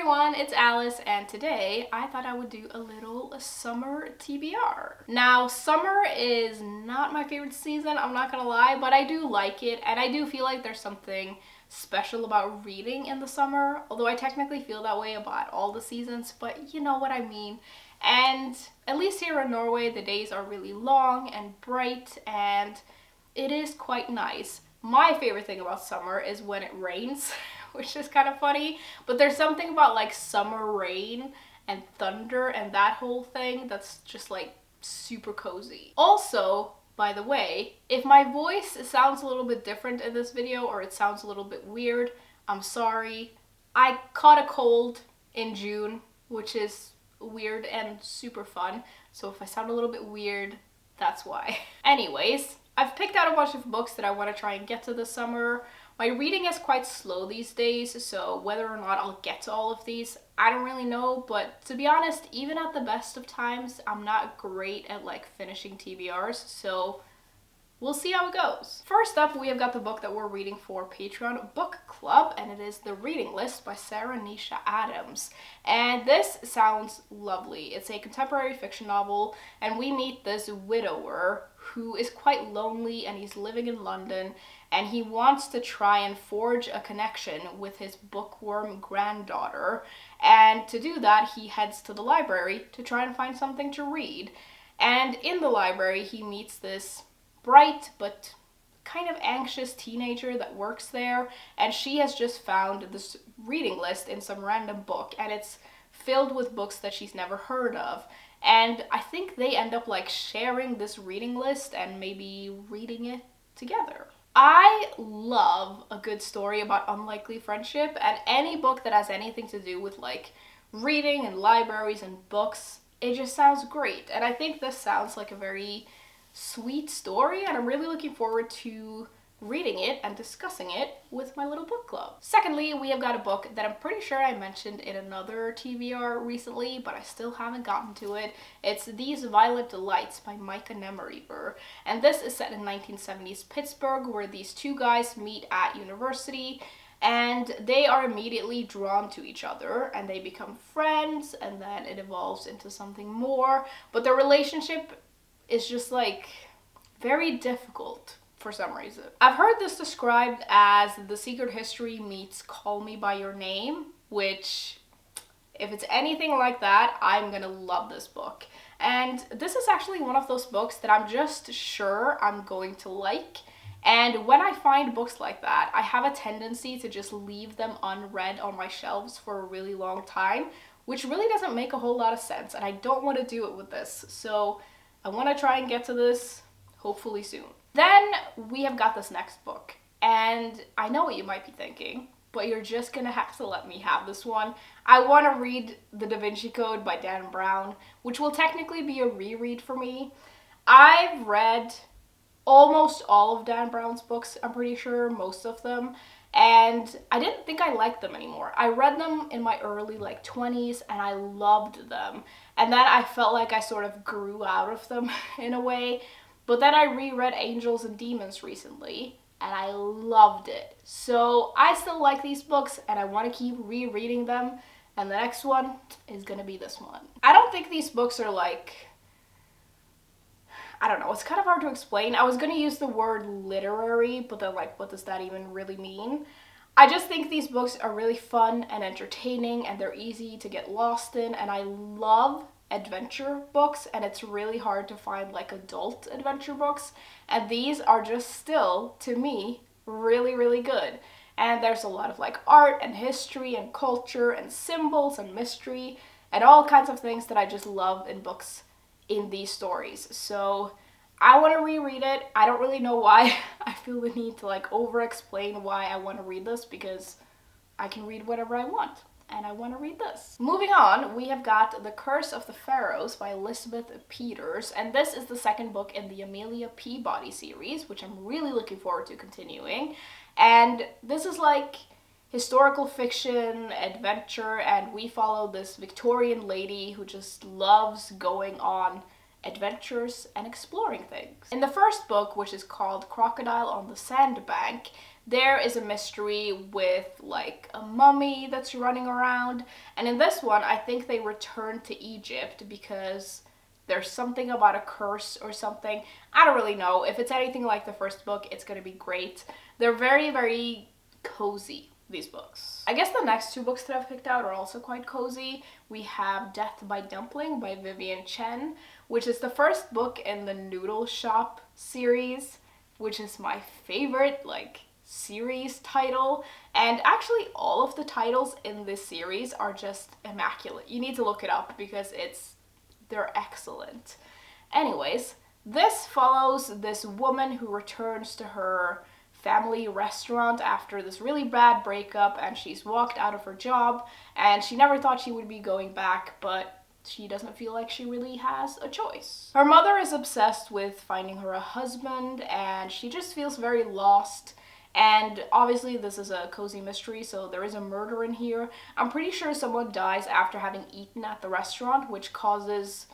everyone, it's Alice, and today I thought I would do a little summer TBR. Now, summer is not my favorite season, I'm not gonna lie, but I do like it, and I do feel like there's something special about reading in the summer, although I technically feel that way about all the seasons, but you know what I mean. And at least here in Norway, the days are really long and bright, and it is quite nice. My favorite thing about summer is when it rains, which is kind of funny, but there's something about like summer rain and thunder and that whole thing that's just like super cozy. Also, by the way, if my voice sounds a little bit different in this video or it sounds a little bit weird, I'm sorry. I caught a cold in June, which is weird and super fun, so if I sound a little bit weird, that's why. Anyways, I've picked out a bunch of books that I want to try and get to this summer. My reading is quite slow these days, so whether or not I'll get to all of these, I don't really know, but to be honest, even at the best of times, I'm not great at like finishing TBRs, so we'll see how it goes. First up, we have got the book that we're reading for Patreon Book Club, and it is The Reading List by Sarah Nisha Adams. And this sounds lovely. It's a contemporary fiction novel, and we meet this widower who is quite lonely, and he's living in London, and he wants to try and forge a connection with his bookworm granddaughter. And to do that, he heads to the library to try and find something to read. And in the library, he meets this bright but kind of anxious teenager that works there, and she has just found this reading list in some random book, and it's filled with books that she's never heard of. And I think they end up like sharing this reading list and maybe reading it together. I love a good story about unlikely friendship, and any book that has anything to do with like reading and libraries and books, it just sounds great. And I think this sounds like a very sweet story, and I'm really looking forward to reading it and discussing it with my little book club. Secondly, we have got a book that I'm pretty sure I mentioned in another TBR recently, but I still haven't gotten to it. It's These Violet Delights by Micah Nemmerever, and this is set in 1970s Pittsburgh, where these two guys meet at university, and they are immediately drawn to each other, and they become friends, and then it evolves into something more, but their relationship is just like very difficult for some reason. I've heard this described as The Secret History meets Call Me By Your Name, which, if it's anything like that, I'm gonna love this book. And this is actually one of those books that I'm just sure I'm going to like. And when I find books like that, I have a tendency to just leave them unread on my shelves for a really long time, which really doesn't make a whole lot of sense, and I don't want to do it with this. So I want to try and get to this hopefully soon. Then we have got this next book, and I know what you might be thinking, but you're just gonna have to let me have this one. I want to read The Da Vinci Code by Dan Brown, which will technically be a reread for me. I've read almost all of Dan Brown's books, I'm pretty sure, most of them, and I didn't think I liked them anymore. I read them in my early 20s, and I loved them, and then I felt like I sort of grew out of them in a way. But then I reread Angels and Demons recently, and I loved it. So I still like these books, and I want to keep rereading them, and the next one is gonna be this one. I don't think these books are I don't know, it's kind of hard to explain. I was gonna use the word literary, but then what does that even really mean? I just think these books are really fun and entertaining, and they're easy to get lost in, and I love adventure books, and it's really hard to find adult adventure books, and these are just still, to me, really, really good. And there's a lot of art and history and culture and symbols and mystery and all kinds of things that I just love in books in these stories. So I want to reread it. I don't really know why I feel the need to over-explain why I want to read this, because I can read whatever I want, and I want to read this. Moving on, we have got The Curse of the Pharaohs by Elizabeth Peters, and this is the second book in the Amelia Peabody series, which I'm really looking forward to continuing. And this is historical fiction, adventure, and we follow this Victorian lady who just loves going on adventures and exploring things. In the first book, which is called Crocodile on the Sandbank, there is a mystery with like a mummy that's running around. And in this one, I think they return to Egypt because there's something about a curse or something. I don't really know. If it's anything like the first book, it's gonna be great. They're very, very cozy, these books. I guess the next two books that I've picked out are also quite cozy. We have Death by Dumpling by Vivian Chen, which is the first book in the Noodle Shop series, which is my favorite, like, series title. And actually all of the titles in this series are just immaculate. You need to look it up because they're excellent. Anyways, this follows this woman who returns to her family restaurant after this really bad breakup, and she's walked out of her job, and she never thought she would be going back, but she doesn't feel like she really has a choice. Her mother is obsessed with finding her a husband, and she just feels very lost. And obviously this is a cozy mystery, so there is a murder in here. I'm pretty sure someone dies after having eaten at the restaurant, which causes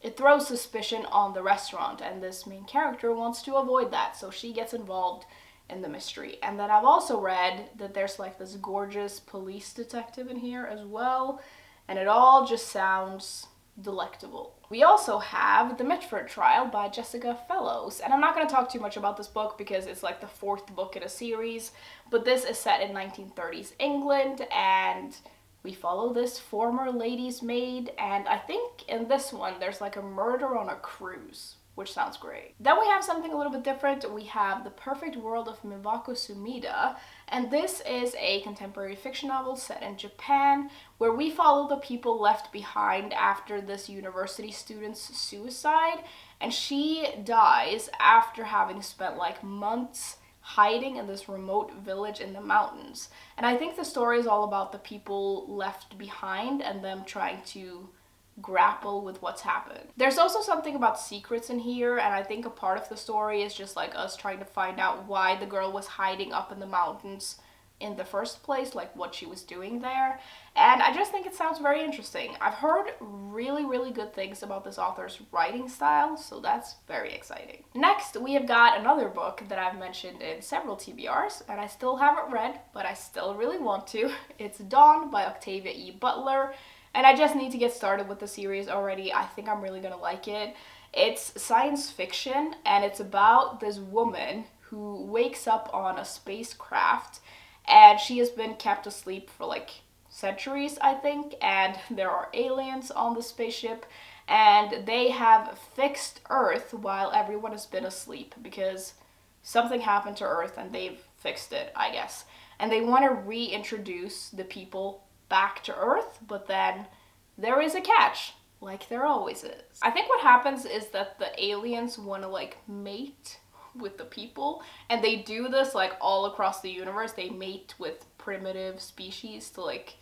it throws suspicion on the restaurant, and this main character wants to avoid that, so she gets involved in the mystery. And then I've also read that there's like this gorgeous police detective in here as well, and it all just sounds delectable. We also have The Mitford Trial by Jessica Fellowes, and I'm not going to talk too much about this book because it's like the fourth book in a series, but this is set in 1930s England, and we follow this former lady's maid, and I think in this one there's like a murder on a cruise, which sounds great. Then we have something a little bit different. We have The Perfect World of Miwako Sumida, and this is a contemporary fiction novel set in Japan where we follow the people left behind after this university student's suicide, and she dies after having spent like months hiding in this remote village in the mountains. And I think the story is all about the people left behind and them trying to grapple with what's happened. There's also something about secrets in here, and I think a part of the story is just like us trying to find out why the girl was hiding up in the mountains in the first place, like what she was doing there. And I just think it sounds very interesting. I've heard really, really good things about this author's writing style, so that's very exciting. Next, we have got another book that I've mentioned in several TBRs, and I still haven't read, but I still really want to. It's Dawn by Octavia E. Butler, and I just need to get started with the series already. I think I'm really gonna like it. It's science fiction, and it's about this woman who wakes up on a spacecraft, and she has been kept asleep for like centuries, I think, and there are aliens on the spaceship, and they have fixed Earth while everyone has been asleep because something happened to Earth and they've fixed it, I guess. And they want to reintroduce the people back to Earth, but then there is a catch, like there always is. I think what happens is that the aliens want to like mate with the people, and they do this like all across the universe. They mate with primitive species to like,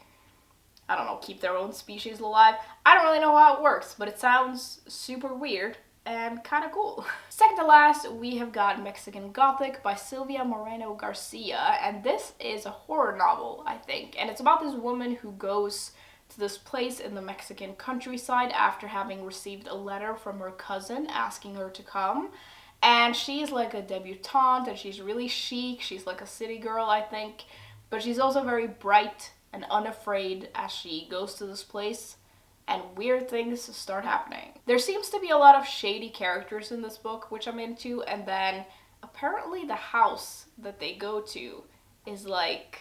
I don't know, keep their own species alive. I don't really know how it works, but it sounds super weird and kind of cool. Second to last, we have got Mexican Gothic by Silvia Moreno Garcia, and this is a horror novel, I think, and it's about this woman who goes to this place in the Mexican countryside after having received a letter from her cousin asking her to come. And she's like a debutante, and she's really chic. She's like a city girl, I think. But she's also very bright and unafraid as she goes to this place, and weird things start happening. There seems to be a lot of shady characters in this book, which I'm into, and then apparently the house that they go to is like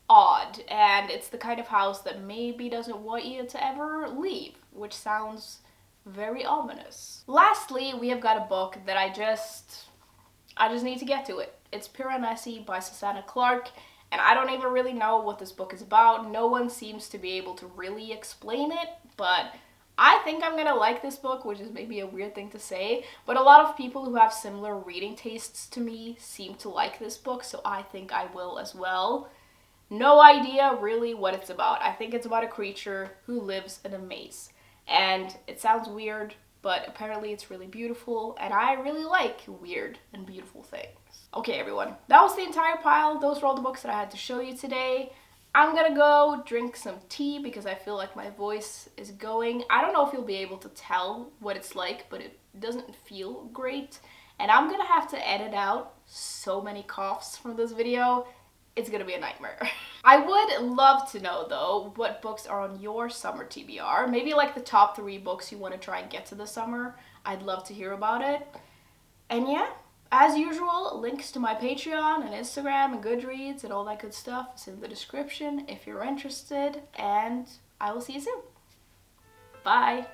odd, and it's the kind of house that maybe doesn't want you to ever leave, which sounds very ominous. Lastly, we have got a book that I just need to get to it. It's Piranesi by Susanna Clark, and I don't even really know what this book is about. No one seems to be able to really explain it, but I think I'm gonna like this book, which is maybe a weird thing to say, but a lot of people who have similar reading tastes to me seem to like this book, so I think I will as well. No idea really what it's about. I think it's about a creature who lives in a maze. And it sounds weird, but apparently it's really beautiful, and I really like weird and beautiful things. Okay, everyone, that was the entire pile. Those were all the books that I had to show you today. I'm gonna go drink some tea because I feel like my voice is going. I don't know if you'll be able to tell what it's like, but it doesn't feel great. And I'm gonna have to edit out so many coughs from this video. It's gonna be a nightmare. I would love to know though what books are on your summer TBR. Maybe like the top 3 books you want to try and get to this summer. I'd love to hear about it. And yeah, as usual, links to my Patreon and Instagram and Goodreads and all that good stuff is in the description if you're interested. And I will see you soon. Bye.